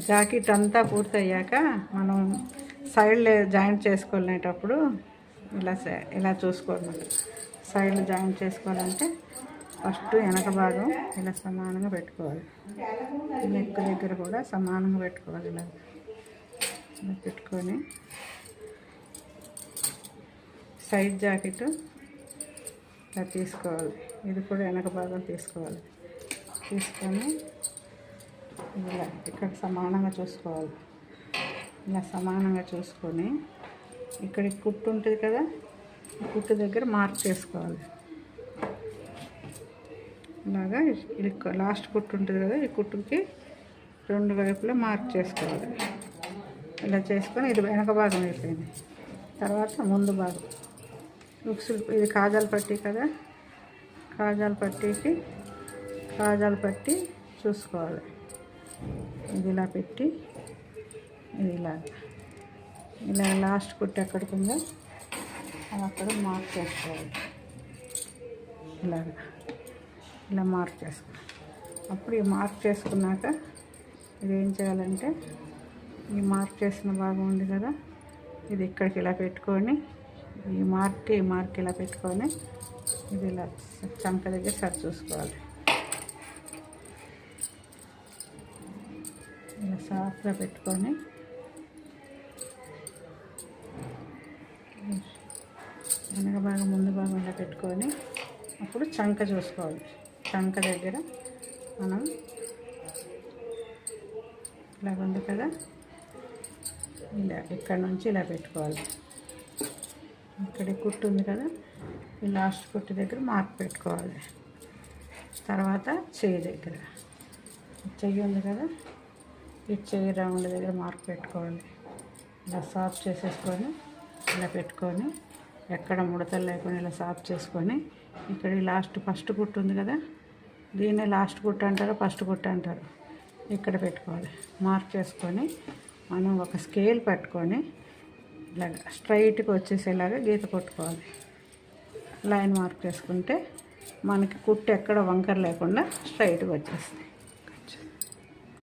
Jacket అంతా పూర్తయ్యాక మనం సైడ్లో జాయింట్ చేసుకునేటప్పుడు ఇలా చూసుకోవాలి. సైడ్లో జాయింట్ చేసుకోవాలంటే ఫస్ట్ వెనక భాగం ఇలా సమానంగా పెట్టుకోవాలి. నెక్ దగ్గర కూడా సమానంగా పెట్టుకోవాలి. ఇలా పెట్టుకొని సైడ్ జాకెట్ ఇలా తీసుకోవాలి. ఇది కూడా వెనక భాగం తీసుకోవాలి. తీసుకొని ఇలా ఇక్కడ సమానంగా చూసుకోవాలి. ఇలా సమానంగా చూసుకొని ఇక్కడ కుట్టు ఉంటుంది కదా, ఈ కుట్టు దగ్గర మార్క్ చేసుకోవాలి. ఇలాగా ఇది లాస్ట్ కుట్టు ఉంటుంది కదా, ఈ కుట్టుకి రెండు వైపులా మార్క్ చేసుకోవాలి. ఇలా చేసుకొని ఇది వెనక భాగం అయిపోయింది. తర్వాత ముందు భాగం ఇది కాజాలు పట్టీ కదా, కాజాలు పట్టి చూసుకోవాలి. ఇది ఇలా పెట్టి ఇది ఇలా లాస్ట్ కుట్టు ఎక్కడికి ఉందో అక్కడ మార్క్ చేసుకోవాలి. ఇలా మార్క్ చేసుకోవాలి. అప్పుడు ఈ మార్క్ చేసుకున్నాక ఇది ఏం చేయాలంటే ఈ మార్క్ చేసిన భాగం ఉంది కదా, ఇది ఇక్కడికి ఇలా పెట్టుకొని ఈ మార్క్ ఇలా పెట్టుకొని ఇది ఇలా చంక దగ్గర సరి చూసుకోవాలి. ఇలా సాఫ్ట్గా పెట్టుకొని వెనక భాగం ముందు భాగం ఇలా పెట్టుకొని అప్పుడు చంక చూసుకోవాలి. చంక దగ్గర మనం ఇలా ఉంది కదా, ఇలా ఇక్కడ నుంచి ఇలా పెట్టుకోవాలి. ఇక్కడ కుట్టు ఉంది కదా, ఈ లాస్ట్ కుట్టు దగ్గర మార్క్ పెట్టుకోవాలి. తర్వాత చెయ్యి దగ్గర చెయ్యి ఉంది కదా, ఈ చెయ్యి రౌండ్ దగ్గర మార్క్ పెట్టుకోవాలి. ఇలా సాఫ్ చేసేసుకొని ఇలా పెట్టుకొని ఎక్కడ ముడతలు లేకుండా ఇలా సాఫ్ చేసుకొని ఇక్కడ ఈ ఫస్ట్ కుట్టు ఉంది కదా, దీన్నే లాస్ట్ కుట్టు అంటారు, ఫస్ట్ కుట్టు అంటారు. ఇక్కడ పెట్టుకోవాలి. మార్క్ చేసుకొని మనం ఒక స్కేల్ పట్టుకొని ఇలాగ స్ట్రైట్గా వచ్చేసేలాగా గీత కొట్టుకోవాలి. లైన్ మార్క్ చేసుకుంటే మనకి కుట్టు ఎక్కడ వంకర లేకుండా స్ట్రైట్గా వచ్చేస్తుంది.